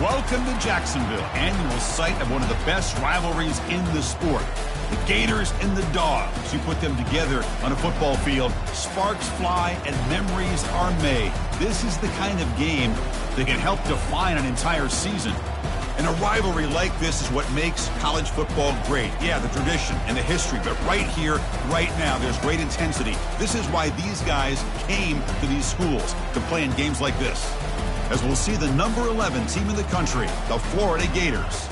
Welcome to Jacksonville, annual site of one of the best rivalries in the sport. The Gators and the Dogs. You put them together on a football field, sparks fly and memories are made. This is the kind of game that can help define an entire season. And a rivalry like this is what makes college football great. Yeah, the tradition and the history, but right here, right now, there's great intensity. This is why these guys came to these schools to play in games like this. As we'll see the number 11 team in the country, the Florida Gators,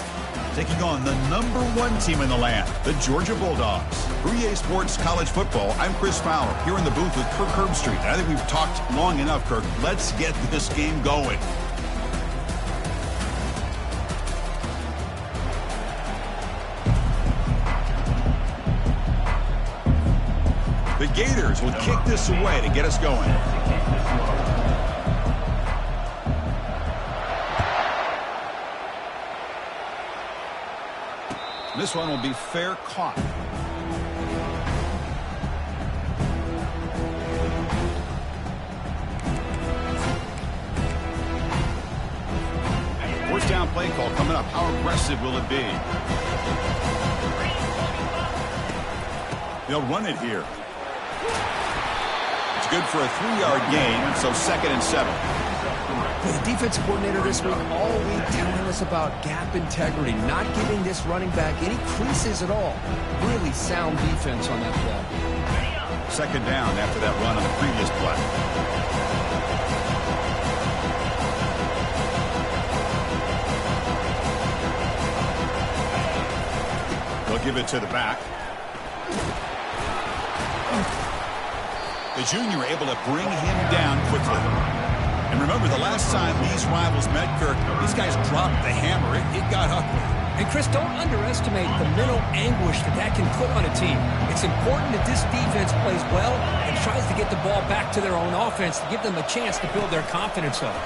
taking on the number 1 team in the land, the Georgia Bulldogs. For EA Sports College Football, I'm Chris Fowler, here in the booth with Kirk Herbstreit. I think we've talked long enough, Kirk. Let's get this game going. The Gators will kick this away to get us going. This one will be fair caught. First down play call coming up. How aggressive will it be? They'll run it here. It's good for a 3-yard gain, so 2nd and 7. The defensive coordinator this week all week telling us about gap integrity, not giving this running back any creases at all. Really sound defense on that play. 2nd down after that run on the previous play. They'll give it to the back. The junior able to bring him down quickly. And remember, the last time these rivals met, Kirk, these guys dropped the hammer. It got ugly. And, Chris, don't underestimate the mental anguish that can put on a team. It's important that this defense plays well and tries to get the ball back to their own offense to give them a chance to build their confidence up.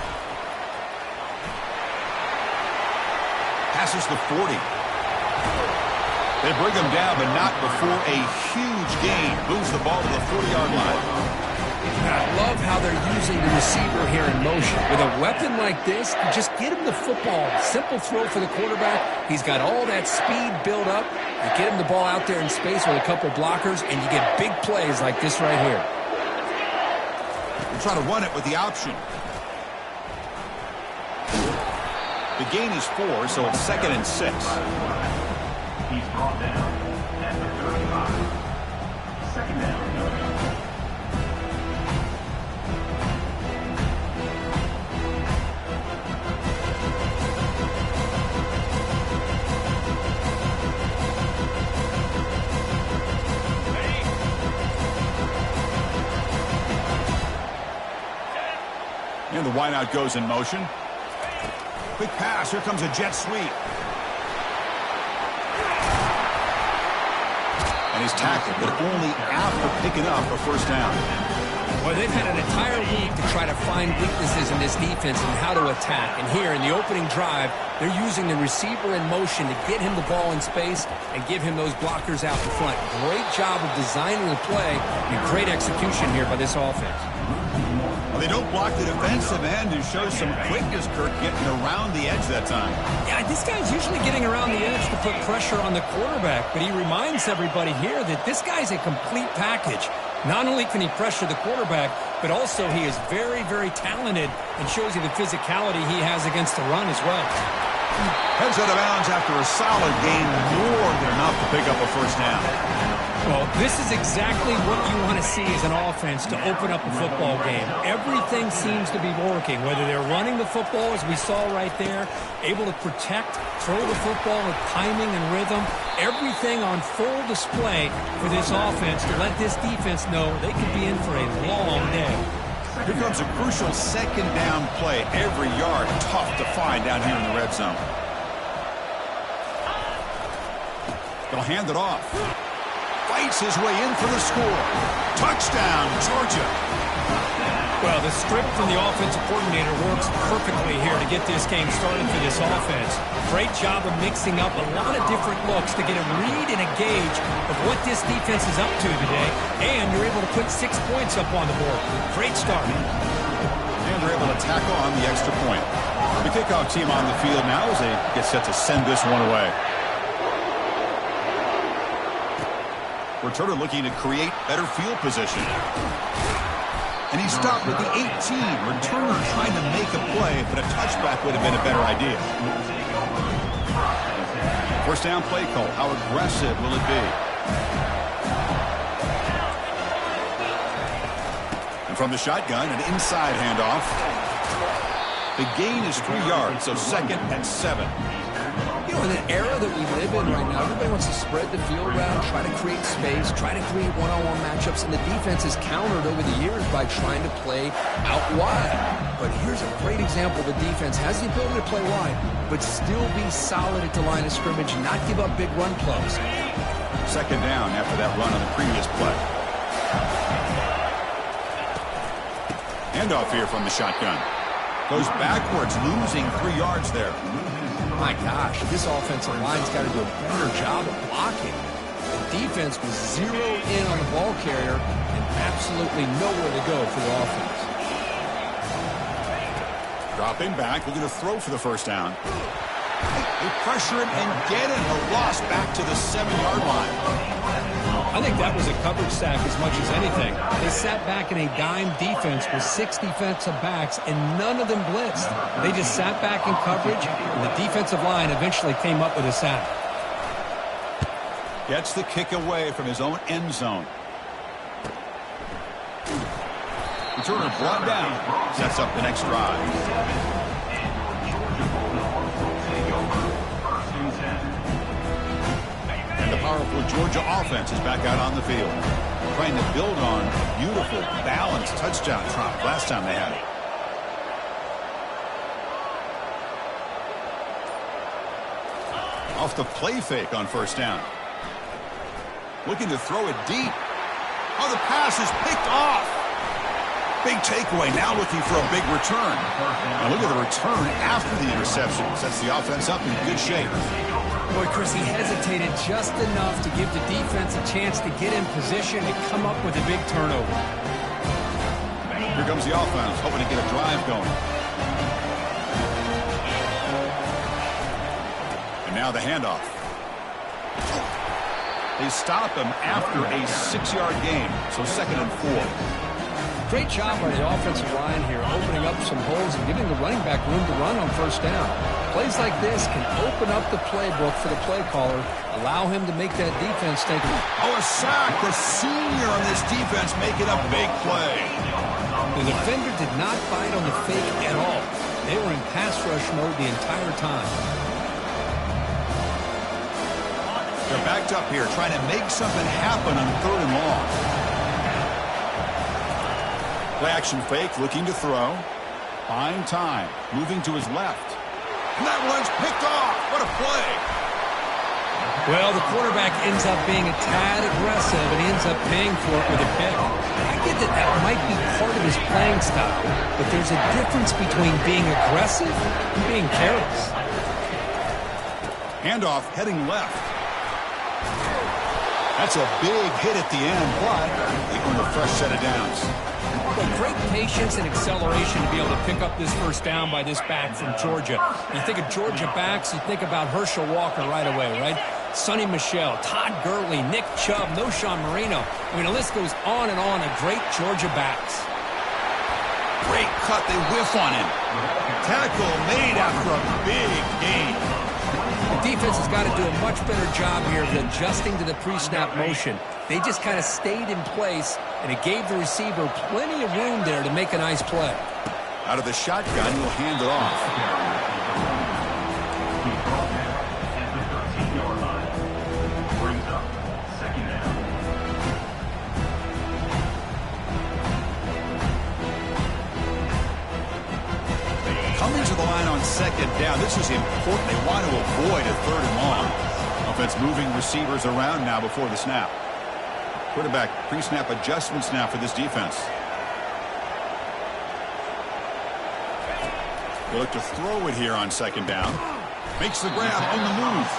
Passes the 40. They bring him down, but not before a huge gain. Moves the ball to the 40-yard line. I love how they're using the receiver here in motion. With a weapon like this, you just get him the football. Simple throw for the quarterback. He's got all that speed built up. You get him the ball out there in space with a couple blockers, and you get big plays like this right here. They try to run it with the option. The gain is 4, so it's 2nd and 6. He's brought down at the 35. 2nd down. And the wideout goes in motion. Quick pass. Here comes a jet sweep. And he's tackled, but only after picking up a 1st down. Well, they've had an entire week to try to find weaknesses in this defense and how to attack. And here in the opening drive, they're using the receiver in motion to get him the ball in space and give him those blockers out in front. Great job of designing the play and great execution here by this offense. Well, they don't block the defensive end and show some quickness, Kirk, getting around the edge that time. Yeah, this guy's usually getting around the edge to put pressure on the quarterback, but he reminds everybody here that this guy's a complete package. Not only can he pressure the quarterback, but also he is very, very talented and shows you the physicality he has against the run as well. Heads out of bounds after a solid gain, more than enough to pick up a 1st down. Well, this is exactly what you want to see as an offense to open up a football game. Everything seems to be working, whether they're running the football, as we saw right there, able to protect, throw the football with timing and rhythm, everything on full display for this offense to let this defense know they could be in for a long day. Here comes a crucial 2nd down play. Every yard tough to find down here in the red zone. They'll hand it off. Fights his way in for the score. Touchdown, Georgia. Well, the script from the offensive coordinator works perfectly here to get this game started for this offense. Great job of mixing up a lot of different looks to get a read and a gauge of what this defense is up to today, and you're able to put 6 points up on the board. Great start. And they're able to tack on the extra point. The kickoff team on the field now as they get set to send this one away. Returner looking to create better field position. And he stopped with the 18. Returner trying to make a play, but a touchback would have been a better idea. First down play call. How aggressive will it be? And from the shotgun, an inside handoff. The gain is 3 yards, so 2nd and 7. You know, in the era that we live in right now, everybody wants to spread the field around, try to create space, try to create one-on-one matchups, and the defense has countered over the years by trying to play out wide. But here's a great example. The defense has the ability to play wide, but still be solid at the line of scrimmage, not give up big run plays. 2nd down after that run on the previous play. Handoff here from the shotgun. Goes backwards, losing 3 yards there. My gosh, this offensive line's got to do a better job of blocking. The defense was zeroed in on the ball carrier and absolutely nowhere to go for the offense. Dropping back, looking to throw for the first down. They pressure him and get him. A loss back to the 7-yard line. I think that was a coverage sack as much as anything. They sat back in a dime defense with 6 defensive backs, and none of them blitzed. They just sat back in coverage, and the defensive line eventually came up with a sack. Gets the kick away from his own end zone. Returner brought down. Sets up the next drive. The powerful Georgia offense is back out on the field, trying to build on a beautiful, balanced touchdown drop last time they had it. Off the play fake on first down. Looking to throw it deep. Oh, the pass is picked off. Big takeaway, now looking for a big return. Now look at the return after the interception. Sets the offense up in good shape. Boy, Chris, he hesitated just enough to give the defense a chance to get in position and come up with a big turnover. Here comes the offense, hoping to get a drive going. And now the handoff. They stop him after a 6-yard gain, so 2nd and 4. Great job by the offensive line here, opening up some holes and giving the running back room to run on first down. Plays like this can open up the playbook for the play caller, allow him to make that defense think. Oh, a sack. The senior on this defense making a big play. The defender did not bite on the fake at all. They were in pass rush mode the entire time. They're backed up here, trying to make something happen on 3rd and long. Play action fake, looking to throw. Buying time, moving to his left. And that one's picked off. What a play. Well, the quarterback ends up being a tad aggressive, and he ends up paying for it with a pick. I get that that might be part of his playing style, but there's a difference between being aggressive and being careless. Handoff heading left. That's a big hit at the end, but they earned a fresh set of downs. Well, great patience and acceleration to be able to pick up this first down by this back from Georgia. You think of Georgia backs, you think about Herschel Walker right away, right? Sonny Michel, Todd Gurley, Nick Chubb, Noshawn Marino. I mean, the list goes on and on of great Georgia backs. Great cut, they whiff on him. Tackle made after a big gain. The defense has got to do a much better job here of adjusting to the pre-snap motion. They just kind of stayed in place, and it gave the receiver plenty of room there to make a nice play. Out of the shotgun, he'll hand it off. Coming to the line on 2nd down. This is important. They want to avoid a 3rd and long. Offense moving receivers around now before the snap. Quarterback pre-snap adjustments now for this defense. They look to throw it here on 2nd down. Makes the grab on the move.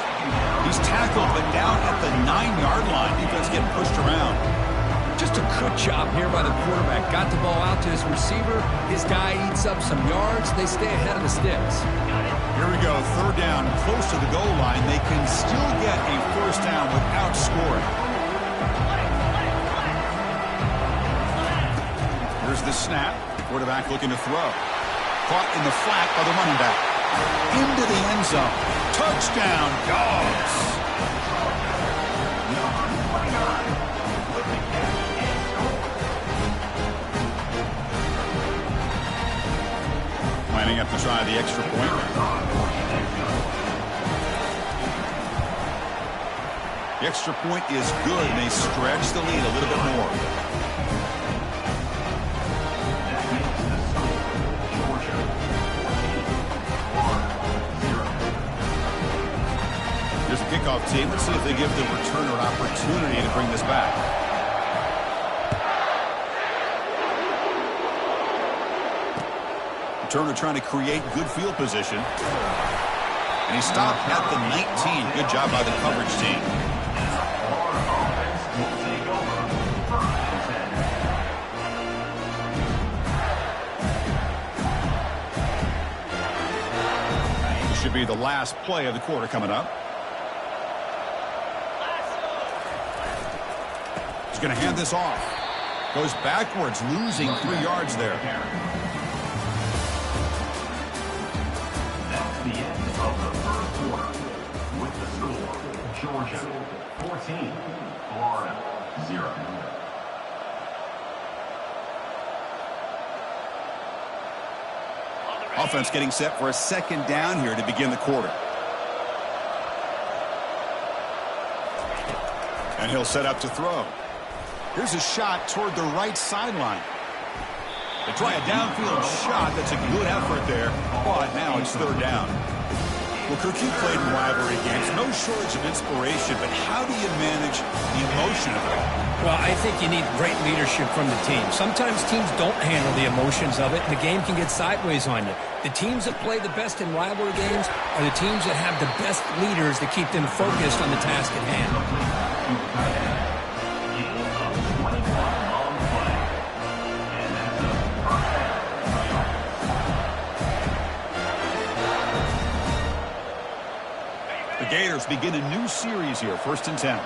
He's tackled, but down at the 9-yard line. Defense getting pushed around. Just a good job here by the quarterback. Got the ball out to his receiver. His guy eats up some yards. They stay ahead of the sticks. Here we go, third down, close to the goal line. They can still get a first down without scoring. Here's the snap. Quarterback looking to throw. Caught in the flat by the running back. Into the end zone. Touchdown, Dogs. Lining up to try the extra point. The extra point is good, and they stretch the lead a little bit more. Here's a kickoff team. Let's see if they give the returner an opportunity to bring this back. Turner trying to create good field position. And he stopped at the 19. Good job by the coverage team. This should be the last play of the quarter coming up. He's going to hand this off. Goes backwards, losing 3 yards there. The end of the first quarter with the score, Georgia 14, Florida 0. Offense getting set for a second down here to begin the quarter. And he'll set up to throw. Here's a shot toward the right sideline. They try a downfield shot. That's a good effort there. But now it's third down. Well, Kirk, you played in rivalry games. No shortage of inspiration, but how do you manage the emotion of it? Well, I think you need great leadership from the team. Sometimes teams don't handle the emotions of it, and the game can get sideways on you. The teams that play the best in rivalry games are the teams that have the best leaders to keep them focused on the task at hand. The Gators begin a new series here, 1st and 10.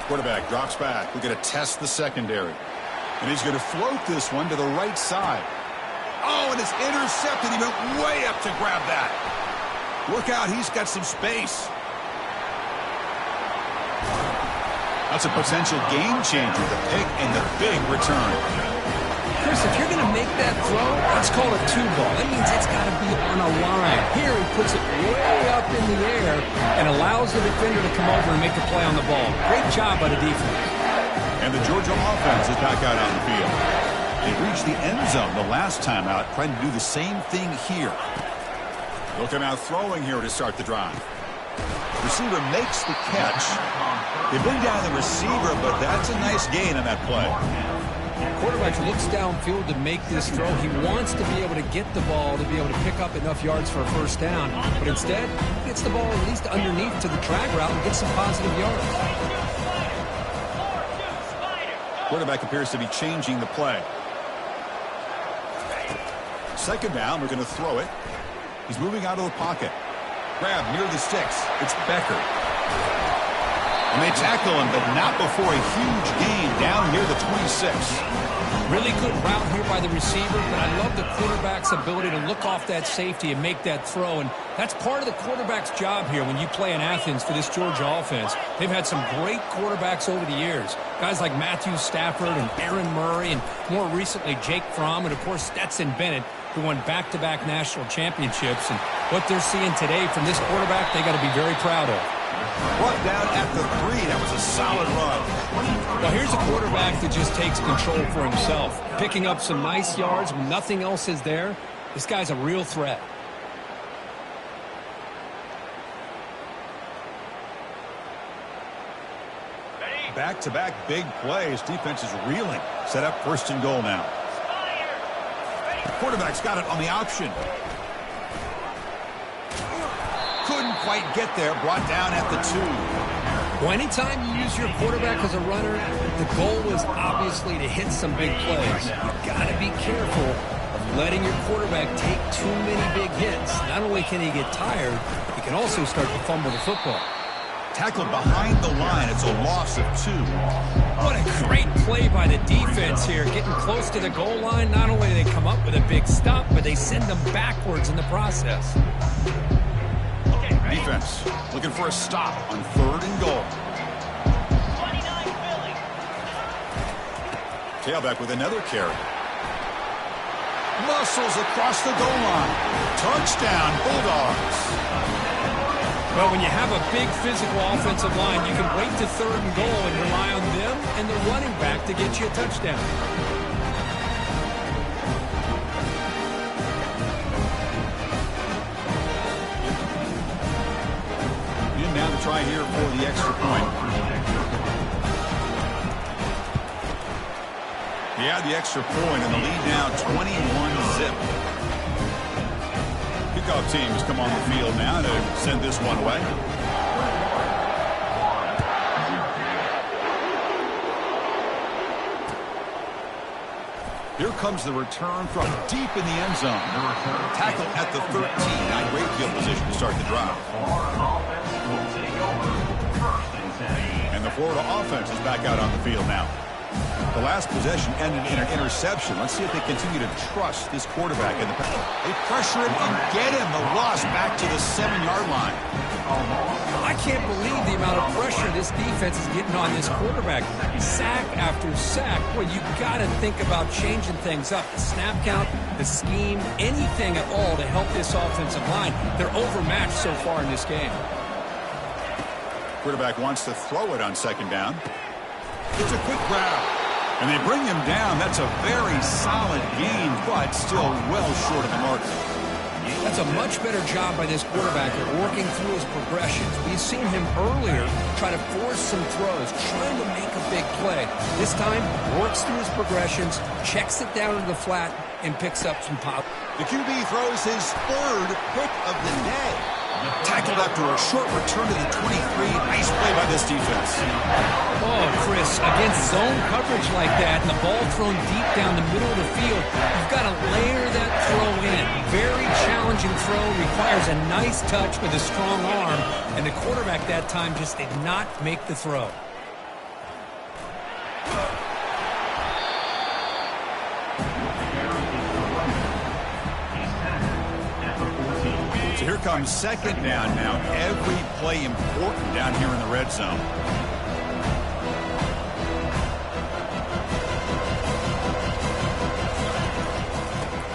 Quarterback drops back. We're going to test the secondary. And he's going to float this one to the right side. Oh, and it's intercepted. He went way up to grab that. Look out, he's got some space. That's a potential game changer, the pick and the big return. Chris, if you're going to make that throw, that's called a 2-ball. That means it's got to be on a line. Here he puts it way up in the air and allows the defender to come over and make the play on the ball. Great job by the defense. And the Georgia offense is back out on the field. They reached the end zone the last time out, trying to do the same thing here. They'll come out throwing here to start the drive. Receiver makes the catch. They bring down the receiver, but that's a nice gain on that play. Quarterback looks downfield to make this throw. He wants to be able to get the ball to be able to pick up enough yards for a first down. But instead, he gets the ball at least underneath to the drag route and gets some positive yards. Quarterback appears to be changing the play. Second down, we're going to throw it. He's moving out of the pocket. Grab near the sticks. It's Becker. And they tackle him, but not before a huge gain down near the 26. Really good route here by the receiver, but I love the quarterback's ability to look off that safety and make that throw. And that's part of the quarterback's job here when you play in Athens for this Georgia offense. They've had some great quarterbacks over the years. Guys like Matthew Stafford and Aaron Murray and more recently Jake Fromm and, of course, Stetson Bennett, who won back-to-back national championships. And what they're seeing today from this quarterback, they got to be very proud of. Brought down at the 3. That was a solid run. Well, here's a quarterback that just takes control for himself, picking up some nice yards when nothing else is there. This guy's a real threat. Back-to-back big plays. Defense is reeling. Set up 1st and goal now. Quarterback's got it on the option. Couldn't quite get there. Brought down at the 2. Well, anytime you use your quarterback as a runner, the goal is obviously to hit some big plays. You've got to be careful of letting your quarterback take too many big hits. Not only can he get tired, he can also start to fumble the football. Tackled behind the line. It's a loss of 2. What a great play by the defense here. Getting close to the goal line, not only do they come up with a big stop, but they send them backwards in the process. Defense looking for a stop on 3rd and goal. 29 Philly. Tailback with another carry. Muscles across the goal line. Touchdown, Bulldogs. Well, when you have a big physical offensive line, you can wait to 3rd and goal and rely on them and the running back to get you a touchdown. Now to try here for the extra point. He had the extra point and the lead now 21-zip. Kickoff teams come on the field now to send this one away. Here comes the return from deep in the end zone. Tackle at the 13. Now great field position to start the drive. And the Florida offense is back out on the field now. The last possession ended in an interception. Let's see if they continue to trust this quarterback in the pass. They pressure him and get him. The loss back to the 7-yard line. I can't believe the amount of pressure this defense is getting on this quarterback. Sack after sack. Well, you got to think about changing things up. The snap count, the scheme, anything at all to help this offensive line. They're overmatched so far in this game. Quarterback wants to throw it on 2nd down. It's a quick grab. And they bring him down. That's a very solid gain, but still well short of the mark. That's a much better job by this quarterback at working through his progressions. We've seen him earlier try to force some throws, trying to make a big play. This time, works through his progressions, checks it down into the flat, and picks up some pop. The QB throws his 3rd pick of the day. Tackled after a short return to the 23. Nice play by this defense. Oh, Chris, against zone coverage like that and the ball thrown deep down the middle of the field, you've got to layer that throw in. Very challenging throw, requires a nice touch with a strong arm, and the quarterback that time just did not make the throw. So here comes 2nd down now. Every play important down here in the red zone.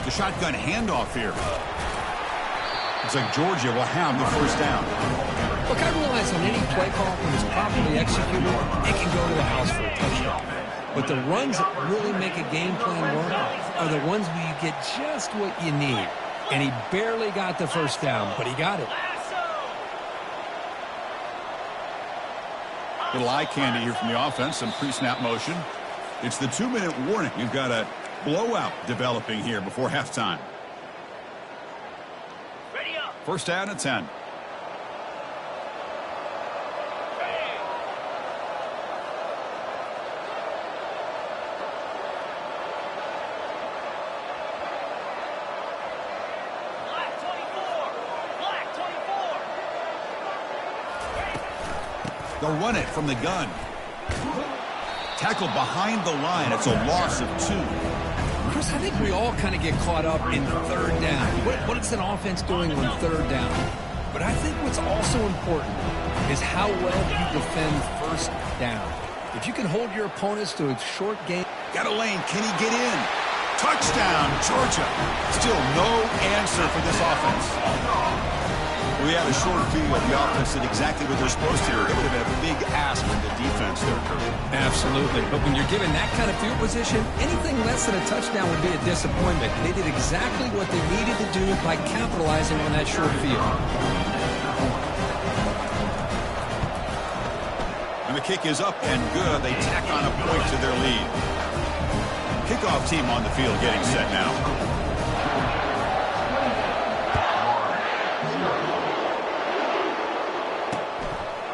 The shotgun handoff here. Looks like Georgia will have the 1st down. Look, I realize on any play call, when it's properly executed, it can go to the house for a touchdown. But the runs that really make a game plan work are the ones where you get just what you need. And he barely got the 1st down, but he got it. Little eye candy here from the offense, some pre-snap motion. It's the 2-minute warning. You've got a blowout developing here before halftime. 1st down and 10. They'll run it from the gun. Tackled behind the line. It's a loss of 2. Chris, I think we all kind of get caught up in 3rd down. What is an offense doing on 3rd down? But I think what's also important is how well you defend 1st down. If you can hold your opponents to a short game. Got a lane. Can he get in? Touchdown, Georgia. Still no answer for this offense. We had a short field. The offense did exactly what they're supposed to do. It would have been a big ask from the defense there, Kirk. Absolutely. But when you're given that kind of field position, anything less than a touchdown would be a disappointment. They did exactly what they needed to do by capitalizing on that short field. And the kick is up and good. They tack on a point to their lead. Kickoff team on the field getting set now.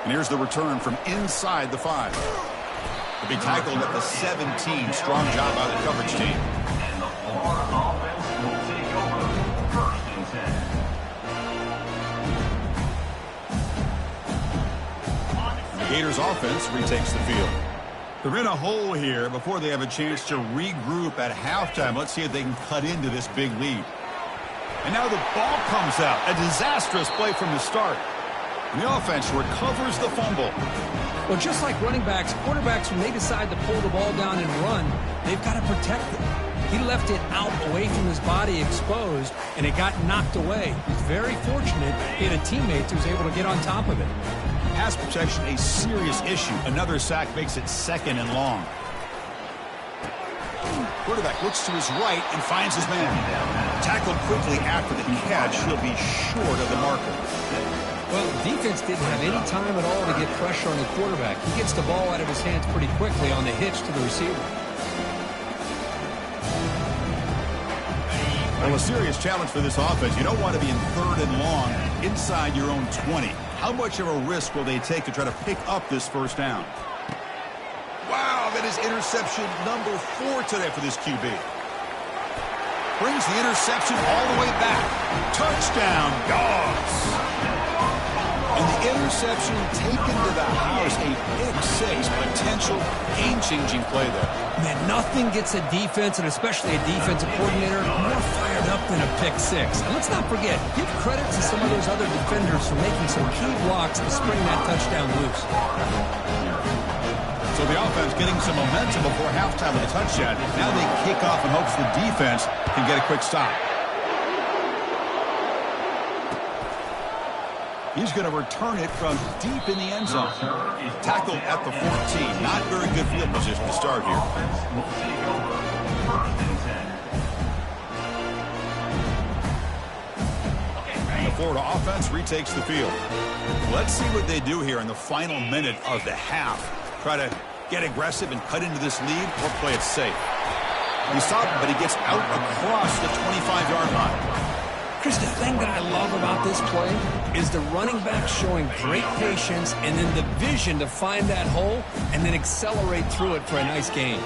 And here's the return from inside the 5. To be tackled at the 17. Strong job by the coverage team. And the Florida offense will take over 1st and 10. The Gators offense retakes the field. They're in a hole here before they have a chance to regroup at halftime. Let's see if they can cut into this big lead. And now the ball comes out. A disastrous play from the start. And the offense recovers the fumble. Well, just like running backs, quarterbacks, when they decide to pull the ball down and run, they've got to protect it. He left it out away from his body exposed, and it got knocked away. He's very fortunate he had a teammate who was able to get on top of it. Pass protection, a serious issue. Another sack makes it 2nd and long. Quarterback looks to his right and finds his man. Tackled quickly after the catch. He'll be short of the marker. Well, the defense didn't have any time at all to get pressure on the quarterback. He gets the ball out of his hands pretty quickly on the hitch to the receiver. Well, a serious challenge for this offense. You don't want to be in 3rd and long inside your own 20. How much of a risk will they take to try to pick up this 1st down? Wow, that is interception number 4 today for this QB. Brings the interception all the way back. Touchdown, Dogs. And the interception taken to the house, a pick 6, potential game-changing play there. Man, nothing gets a defense, and especially a defensive coordinator, more fired up than a pick 6. And let's not forget, give credit to some of those other defenders for making some key blocks to spring that touchdown loose. So the offense getting some momentum before halftime with a touchdown. Now they kick off in hopes the defense can get a quick stop. He's going to return it from deep in the end zone. Tackled at the 14. Not very good field position to start here. And the Florida offense retakes the field. Let's see what they do here in the final minute of the half. Try to get aggressive and cut into this lead or play it safe. He stopped him, but he gets out across the 25-yard line. Chris, the thing that I love about this play is the running back showing great patience and then the vision to find that hole and then accelerate through it for a nice gain.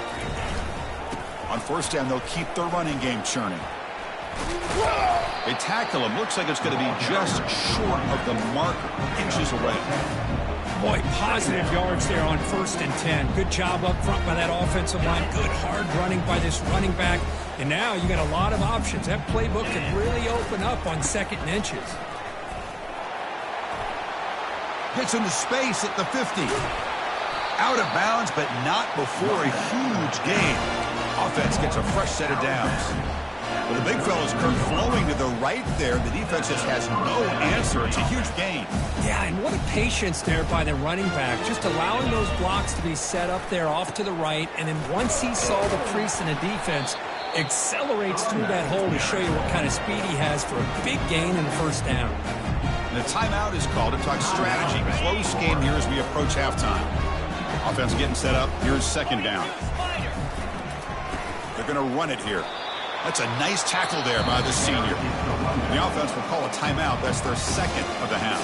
On 1st down, they'll keep their running game churning. They tackle him. Looks like it's going to be just short of the marker, inches away. Boy, positive yards there on 1st and 10. Good job up front by that offensive line. Good hard running by this running back. And now you got a lot of options. That playbook can really open up on 2nd and inches. Gets into space at the 50. Out of bounds, but not before a huge gain. Offense gets a fresh set of downs. Well, the big fella's flowing to the right there. The defense just has no answer. It's a huge gain. Yeah, and what a patience there by the running back. Just allowing those blocks to be set up there off to the right. And then once he saw the crease in the defense, accelerates through that hole to show you what kind of speed he has for a big gain and a 1st down. And the timeout is called to talk strategy. Close game here as we approach halftime. Offense getting set up. Here's 2nd down. They're going to run it here. That's a nice tackle there by the senior. The offense will call a timeout. That's their 2nd of the half.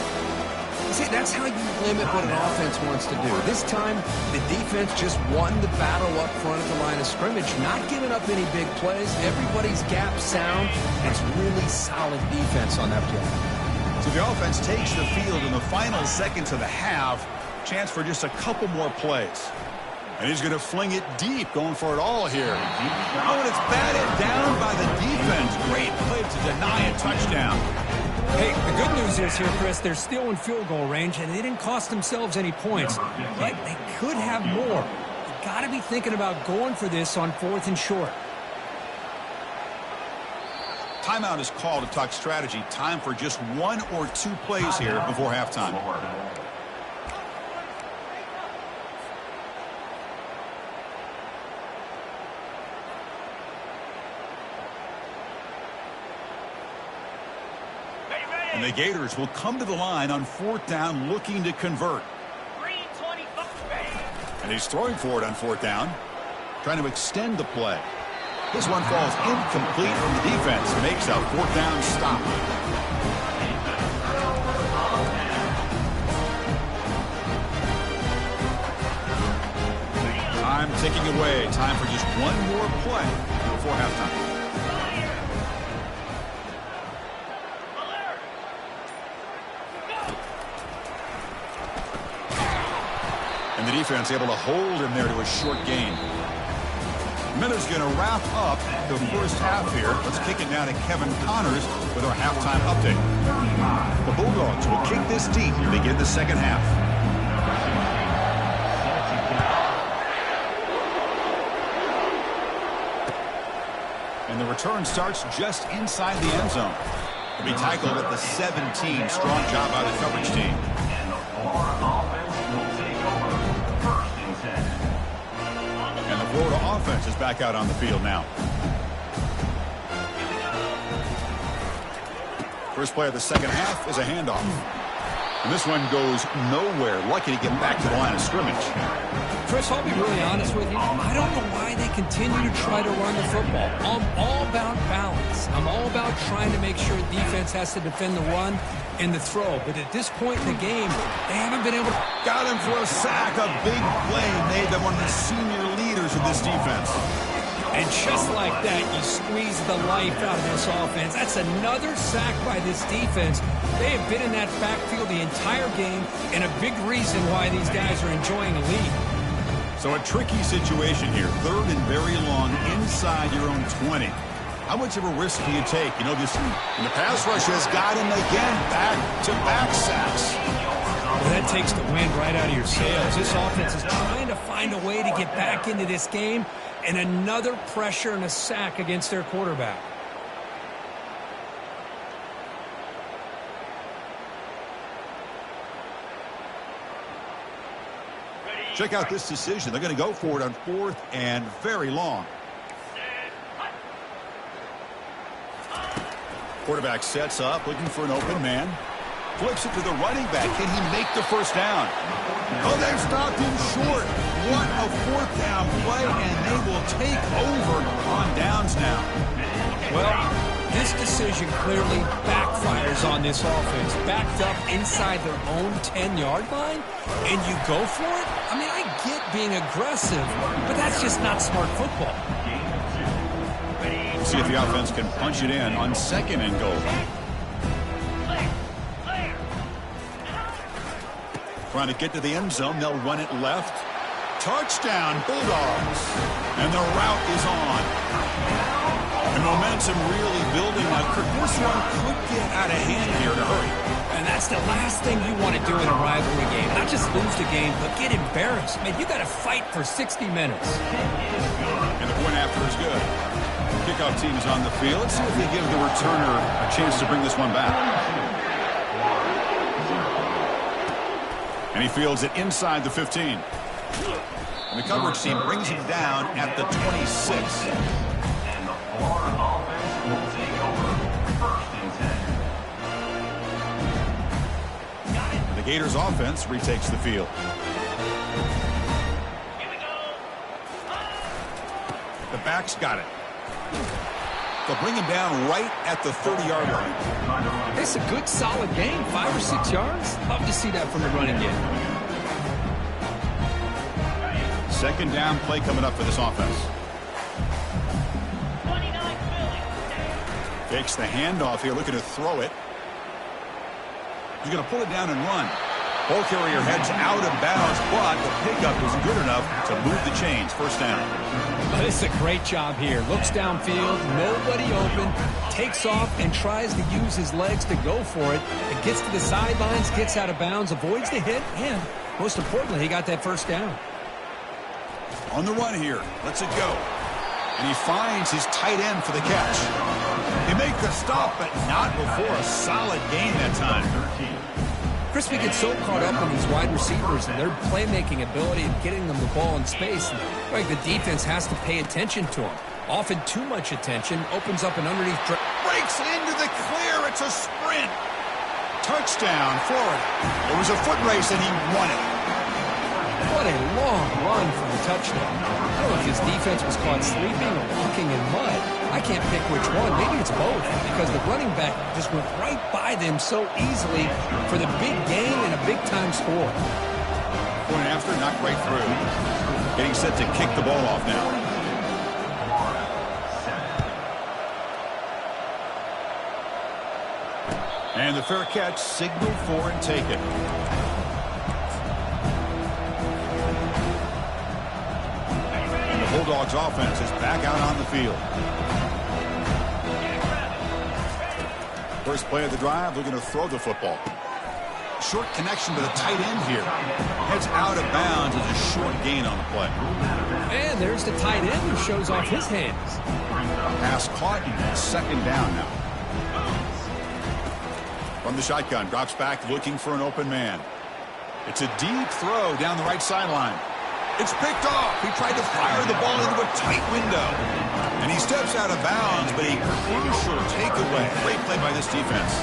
See, that's how you limit what an offense wants to do. This time, the defense just won the battle up front of the line of scrimmage, not giving up any big plays. Everybody's gap sound. It's really solid defense on that play. So the offense takes the field in the final seconds of the half. Chance for just a couple more plays. And he's going to fling it deep, going for it all here. Oh, and it's batted down by the defense. Great play to deny a touchdown. Hey, the good news is here, Chris, they're still in field goal range, and they didn't cost themselves any points. But they could have more. You got to be thinking about going for this on 4th and short. Timeout is called to talk strategy. Time for just 1 or 2 plays here before halftime. And the Gators will come to the line on 4th down looking to convert. And he's throwing for it on 4th down, trying to extend the play. This one falls incomplete from the defense. Makes a 4th down stop. Time ticking away. Time for just one more play before halftime. And the defense able to hold him there to a short gain. Miller's going to wrap up the first half here. Let's kick it now to Kevin Connors with our halftime update. The Bulldogs will kick this deep to begin the second half. And the return starts just inside the end zone. He'll be tackled at the 17. Strong job by the coverage team. And the Florida offense will take over first and 10. And the Florida offense is back out on the field now. First play of the second half is a handoff. And this one goes nowhere. Lucky to get back to the line of scrimmage. Chris, I'll be really honest with you. I don't know why they continue to try to run the football. I'm all about balance. I'm all about trying to make sure defense has to defend the run and the throw. But at this point in the game, they haven't been able to... Got him for a sack. A big play made by one of the senior leaders of this defense. And just like that, you squeeze the life out of this offense. That's another sack by this defense. They have been in that backfield the entire game, and a big reason why these guys are enjoying a lead. So a tricky situation here. Third and very long inside your own 20. How much of a risk do you take? You know, this and the pass rush has got him again. Back-to-back sacks. Well, that takes the wind right out of your sails. This offense is trying to find a way to get back into this game, and another pressure and a sack against their quarterback. Check out this decision. They're going to go for it on 4th and very long. Quarterback sets up, looking for an open man. Flips it to the running back. Can he make the first down? Oh, they've stopped him short. What a 4th down play, and they will take over on downs now. Well, this decision clearly backfires on this offense. Backed up inside their own 10-yard line, and you go for it? I mean, I get being aggressive, but that's just not smart football. We'll see if the offense can punch it in on 2nd and goal. Trying to get to the end zone. They'll run it left. Touchdown, Bulldogs. And the route is on. And momentum really building. This one could get out of hand here in a hurry. And that's the last thing you want to do in a rivalry game. Not just lose the game, but get embarrassed. Man, you got to fight for 60 minutes. And the point after is good. Kickoff team is on the field. Let's see if they give the returner a chance to bring this one back. And he fields it inside the 15. And the coverage team brings him down at the 26. And the Florida offense will take over first and 10. The Gators offense retakes the field. The backs got it. They'll bring him down right at the 30-yard line. It's a good, solid game. 5 or 6 yards. Love to see that from the running game. 2nd down play coming up for this offense. 29 Philly. Takes the handoff here, looking to throw it. He's going to pull it down and run. Ball carrier heads out of bounds, but the pickup is good enough to move the chains. First down. This is a great job here. Looks downfield, nobody open, takes off and tries to use his legs to go for it. It gets to the sidelines, gets out of bounds, avoids the hit, and most importantly, he got that first down. On the run here. Lets it go. And he finds his tight end for the catch. They make the stop, but not before a solid gain that time. Chris, we get so caught up on these wide receivers and their playmaking ability and getting them the ball in space. And, like, the defense has to pay attention to them. Often too much attention opens up an underneath. Breaks into the clear. It's a sprint. Touchdown, Florida. It was a foot race, and he won it. What a long run for the touchdown. I don't know if his defense was caught sleeping or walking in mud. I can't pick which one. Maybe it's both, because the running back just went right by them so easily for the big gain and a big-time score. Point after, knocked right through. Getting set to kick the ball off now. And the fair catch, signal for and take it. And the Bulldogs offense is back out on the field. First play of the drive, they're going to throw the football. Short connection to the tight end here. Heads out of bounds as a short gain on the play. And there's the tight end who shows off his hands. Pass caught, second down now. From the shotgun, drops back looking for an open man. It's a deep throw down the right sideline. It's picked off. He tried to fire the ball into a tight window. And he steps out of bounds, but a crucial takeaway. Great play by this defense.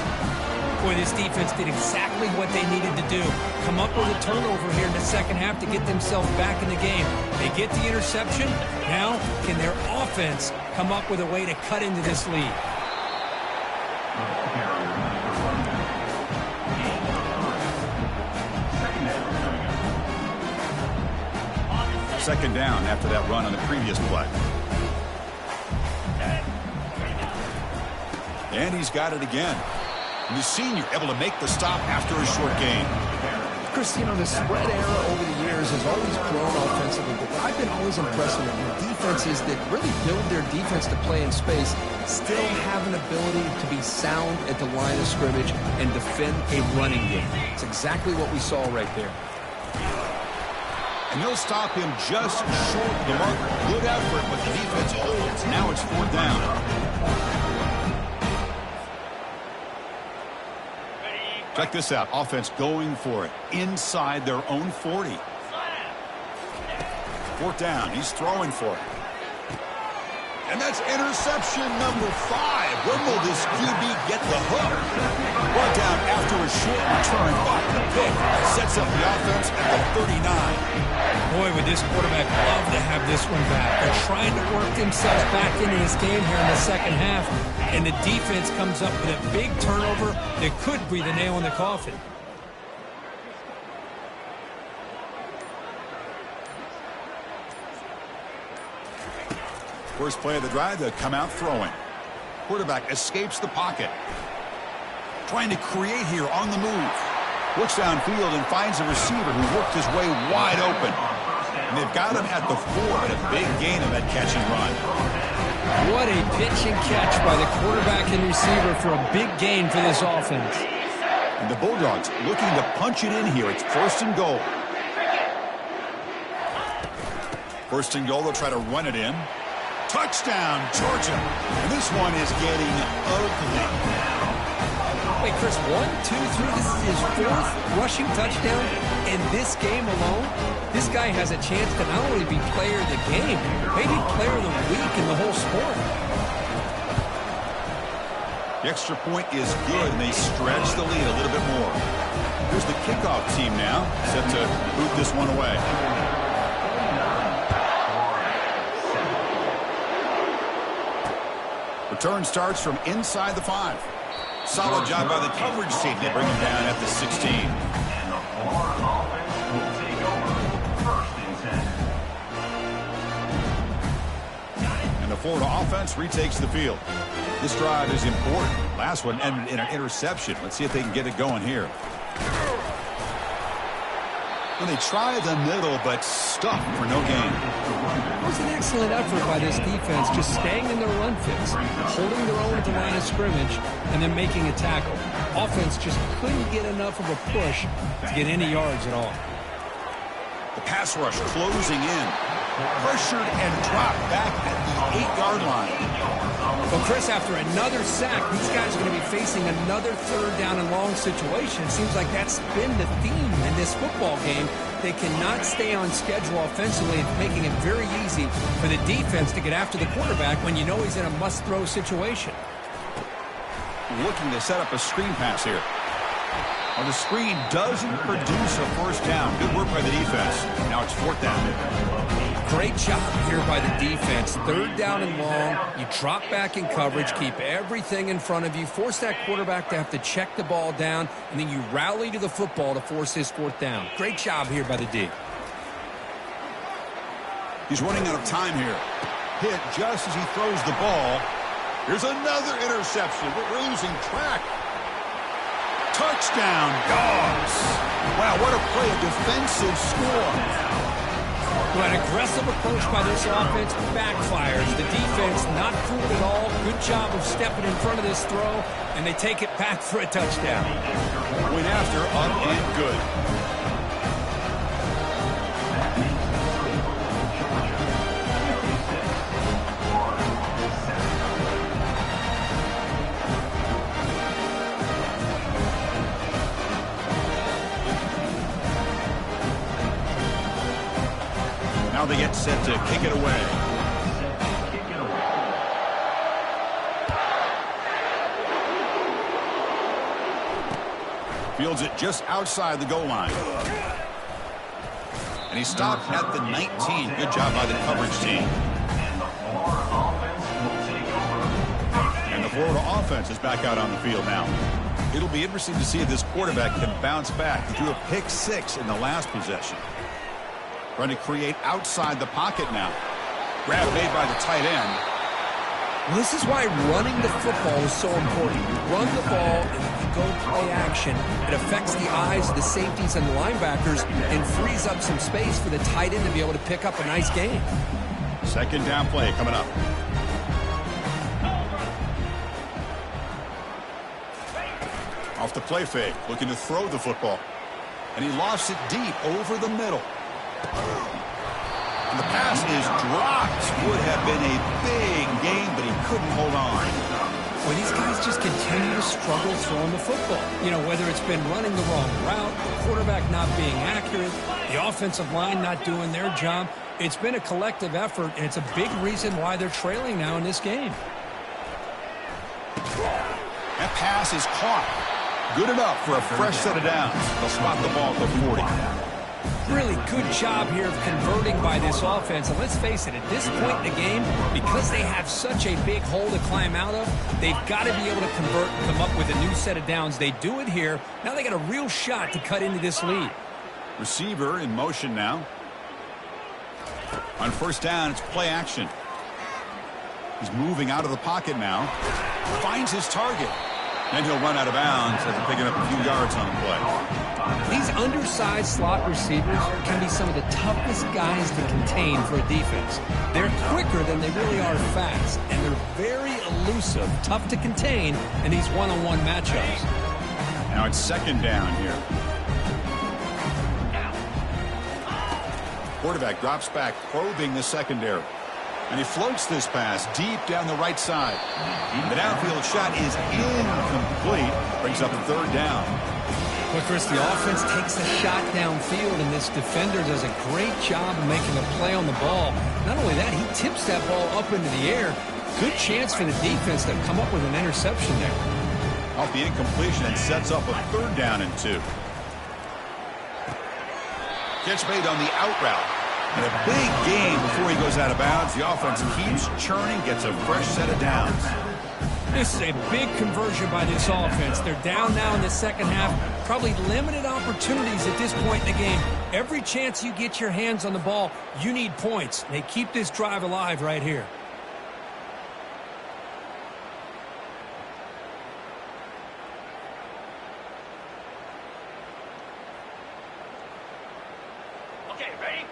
Boy, this defense did exactly what they needed to do. Come up with a turnover here in the second half to get themselves back in the game. They get the interception. Now, can their offense come up with a way to cut into this lead? Second down after that run on the previous play. And he's got it again. And the senior able to make the stop after a short gain. Chris, you know, the spread era over the years has always grown offensively, but what I've been always impressed with defenses that really build their defense to play in space still have an ability to be sound at the line of scrimmage and defend a running game. It's exactly what we saw right there. And they'll stop him just short of the marker. Good effort, but the defense holds. Now it's fourth down. Check this out. Offense going for it inside their own 40. Fourth down. He's throwing for it. And that's interception number 5. When will this QB get the hook? Brought down after a short return. Off the pick. Sets up the offense at the 39. Boy, would this quarterback love to have this one back. They're trying to work themselves back into this game here in the second half. And the defense comes up with a big turnover that could be the nail in the coffin. First play of the drive, they'll come out throwing. Quarterback escapes the pocket. Trying to create here on the move. Looks downfield and finds a receiver who worked his way wide open. And they've got him at the 4, but a big gain on that catch and run. What a pitch and catch by the quarterback and receiver for a big gain for this offense. And the Bulldogs looking to punch it in here. It's first and goal. First and goal, they'll try to run it in. Touchdown, Georgia. And this one is getting ugly. Wait, Chris, 1, 2, 3. This is his 4th rushing touchdown in this game alone. This guy has a chance to not only be player of the game, maybe player of the week in the whole sport. The extra point is good, and they stretch the lead a little bit more. Here's the kickoff team now, set to boot this one away. Return starts from inside the 5. Solid job by the coverage team. They bring him down at the 16. And the Florida offense will take over first and 10. And the Florida offense retakes the field. This drive is important. Last one ended in an interception. Let's see if they can get it going here. Well, they try the middle, but stuck for no gain. It was an excellent effort by this defense, just staying in their run fits, holding their own at the line of scrimmage, and then making a tackle. Offense just couldn't get enough of a push to get any yards at all. The pass rush closing in. Pressured and dropped back at the 8-yard line. Well, Chris, after another sack, these guys are going to be facing another third down and long situation. It seems like that's been the theme in this football game. They cannot stay on schedule offensively. It's making it very easy for the defense to get after the quarterback when you know he's in a must-throw situation. Looking to set up a screen pass here. Well, the screen doesn't produce a first down. Good work by the defense. Now it's fourth down. Great job here by the defense. Third down and long. You drop back in coverage, keep everything in front of you, force that quarterback to have to check the ball down, and then you rally to the football to force his fourth down. Great job here by the D. He's running out of time here. Hit just as he throws the ball. Here's another interception. We're losing track. Touchdown, Dogs. Wow, what a play, a defensive score. Well, an aggressive approach by this offense backfires. The defense not fooled at all. Good job of stepping in front of this throw, and they take it back for a touchdown. Went after, up and good. Now they get set to kick it away. Fields it just outside the goal line. And he stopped at the 19. Good job by the coverage team. And the Florida offense is back out on the field now. It'll be interesting to see if this quarterback can bounce back. He threw a pick 6 in the last possession. Trying to create outside the pocket now. Grab made by the tight end. Well, this is why running the football is so important. You run the ball and you go play action. It affects the eyes of the safeties and the linebackers and frees up some space for the tight end to be able to pick up a nice gain. Second down play coming up. Off the play fake, looking to throw the football. And he lost it deep over the middle. And the pass is dropped. Would have been a big gain, but he couldn't hold on. Well, these guys just continue to struggle throwing the football. You know, whether it's been running the wrong route, the quarterback not being accurate, the offensive line not doing their job. It's been a collective effort, and it's a big reason why they're trailing now in this game. That pass is caught. Good enough for a fresh set of downs. They'll spot the ball at the 40. Really good job here of converting by this offense. And let's face it, at this point in the game, because they have such a big hole to climb out of, they've got to be able to convert and come up with a new set of downs. They do it here. Now they got a real shot to cut into this lead. Receiver in motion now. On first down, it's play action. He's moving out of the pocket now. Finds his target. Then he'll run out of bounds after picking up a few yards on the play. These undersized slot receivers can be some of the toughest guys to contain for a defense. They're quicker than they really are fast, and they're very elusive, tough to contain in these one-on-one matchups. Now it's second down here. Quarterback drops back, probing the secondary. And he floats this pass deep down the right side. The downfield shot is incomplete. Brings up a third down. Well, Chris, the offense takes the shot downfield, and this defender does a great job of making a play on the ball. Not only that, he tips that ball up into the air. Good chance for the defense to come up with an interception there. Off the incompletion and sets up a third down and 2. Catch made on the out route. And a big gain before he goes out of bounds. The offense keeps churning, gets a fresh set of downs. This is a big conversion by this offense. They're down now in the second half. Probably limited opportunities at this point in the game. Every chance you get your hands on the ball, you need points. They keep this drive alive right here. Okay, ready?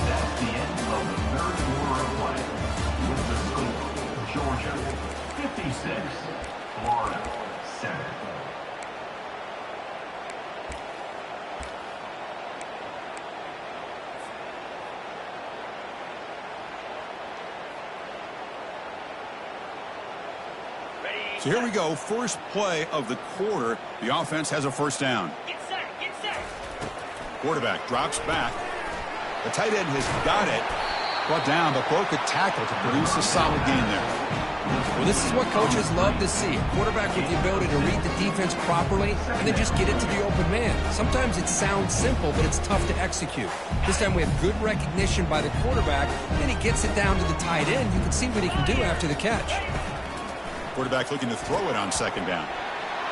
That's the end of the third quarter of play. With the score, Georgia 56, Florida 7. So here we go. First play of the quarter. The offense has a first down. Get set, get set. Quarterback drops back. The tight end has got it. Brought down, but broke a tackle to produce a solid gain there. Well, this is what coaches love to see. A quarterback with the ability to read the defense properly and then just get it to the open man. Sometimes it sounds simple, but it's tough to execute. This time we have good recognition by the quarterback, and then he gets it down to the tight end. You can see what he can do after the catch. Quarterback looking to throw it on second down.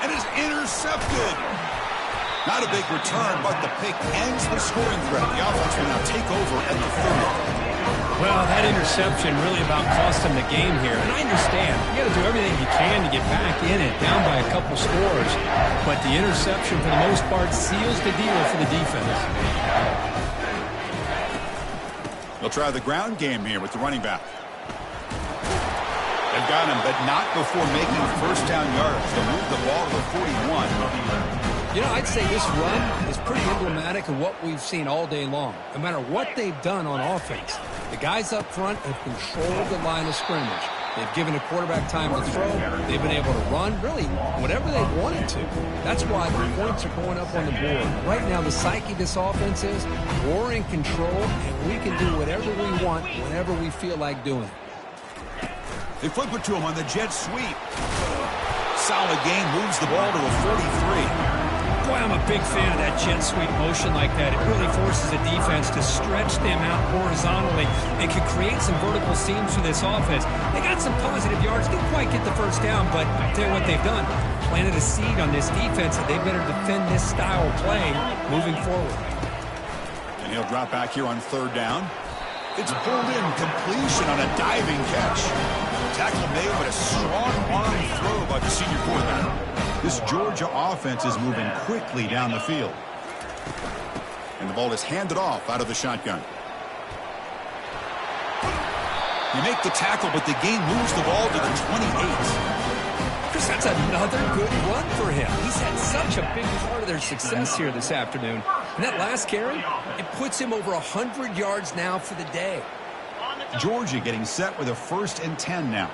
and is intercepted. Not a big return, but the pick ends the scoring threat. The offense will now take over at the 30. Well, that interception really about cost them the game here. And I understand. You got to do everything you can to get back in it, down by a couple scores. But the interception, for the most part, seals the deal for the defense. They'll try the ground game here with the running back. They've got him, but not before making first down yards. They'll move the ball to the 41. You know, I'd say this run is pretty emblematic of what we've seen all day long. No matter what they've done on offense, the guys up front have controlled the line of scrimmage. They've given the quarterback time to throw. They've been able to run, really, whatever they wanted to. That's why the points are going up on the board. Right now, the psyche of this offense is we're in control, and we can do whatever we want whenever we feel like doing it. They flip it to him on the jet sweep. Solid game, moves the ball to a 43. Boy, I'm a big fan of that jet sweep motion like that. It really forces the defense to stretch them out horizontally and can create some vertical seams for this offense. They got some positive yards. Didn't quite get the first down, but I'll tell you what they've done. Planted a seed on this defense, and they better defend this style of play moving forward. And he'll drop back here on third down. It's pulled in, completion on a diving catch. Tackle made, but a strong arm throw by the senior quarterback. This Georgia offense is moving quickly down the field. And the ball is handed off out of the shotgun. You make the tackle, but the game moves the ball to the 28. Chris, that's another good run for him. He's had such a big part of their success here this afternoon. And that last carry, it puts him over 100 yards now for the day. Georgia getting set with a 1st and 10 now.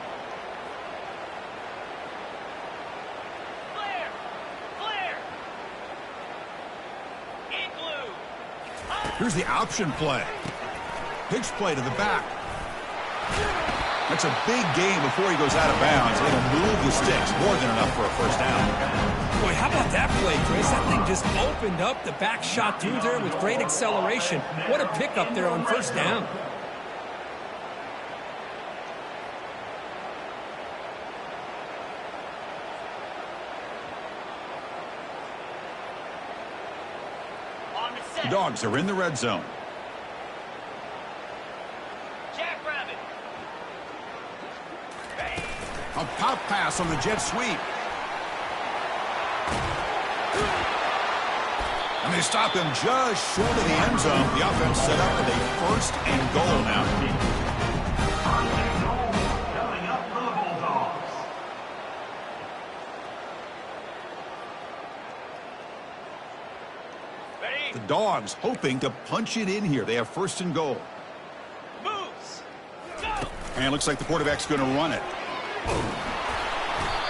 Here's the option play. Pitch play to the back. That's a big gain before he goes out of bounds. It'll move the sticks more than enough for a first down. Boy, how about that play, Chris? That thing just opened up. The back shot through there with great acceleration. What a pickup there on first down. The Dogs are in the red zone. Jackrabbit. A pop pass on the jet sweep. And they stop him just short of the end zone. The offense set up with a 1st and goal now. Coming up for the Bulldogs. The Dogs hoping to punch it in here. They have 1st and goal. Moves. Go. And it looks like the quarterback's going to run it.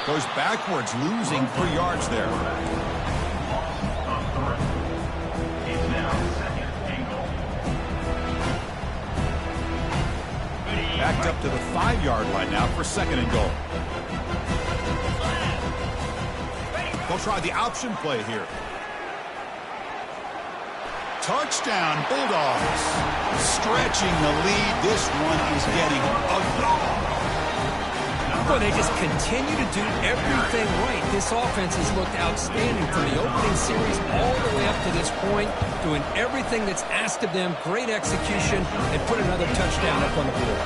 Goes backwards, losing 3 yards there. It's now 2nd and goal. Backed up to the 5-yard line now for 2nd and goal. They'll try the option play here. Touchdown, Bulldogs. Stretching the lead. This one is getting ugly. Boy, they just continue to do everything right. This offense has looked outstanding from the opening series all the way up to this point, doing everything that's asked of them. Great execution, and put another touchdown up on the board.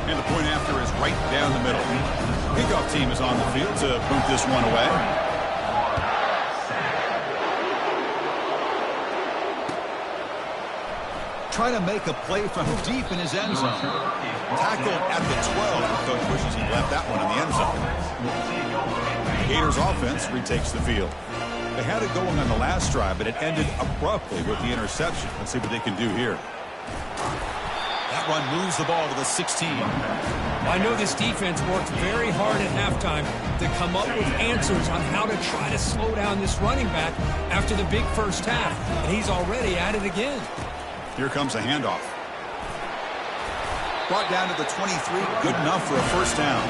And the point after is right down the middle. Kickoff team is on the field to boot this one away. Trying to make a play from deep in his end zone. Tackled at the 12. Coach wishes he left that one in the end zone. Gators offense retakes the field. They had it going on the last drive, but it ended abruptly with the interception. Let's see what they can do here. That run moves the ball to the 16. I know this defense worked very hard at halftime to come up with answers on how to try to slow down this running back after the big first half, and he's already at it again. Here comes a handoff. Brought down to the 23, good enough for a first down.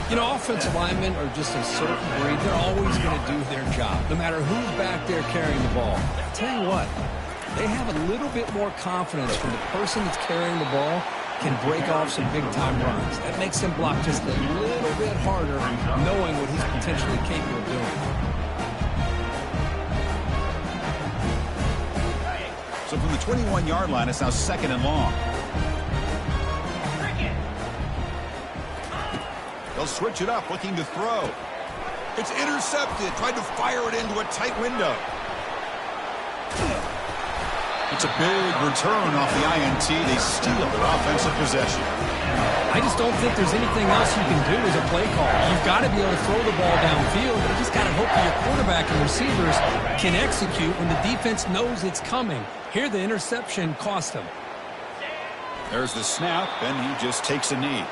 You know, offensive linemen are just a certain breed. They're always going to do their job, no matter who's back there carrying the ball. I'll tell you what, they have a little bit more confidence from the person that's carrying the ball can break off some big-time runs. That makes him block just a little bit harder, knowing what he's potentially capable of doing. So from the 21-yard line, it's now 2nd and long. They'll switch it up, looking to throw. It's intercepted. Tried to fire it into a tight window. It's a big return off the INT. They steal their offensive possession. I just don't think there's anything else you can do as a play call. You've got to be able to throw the ball downfield. You just got to hope that your quarterback and receivers can execute when the defense knows it's coming. Here, the interception cost him. There's the snap, and he just takes a knee.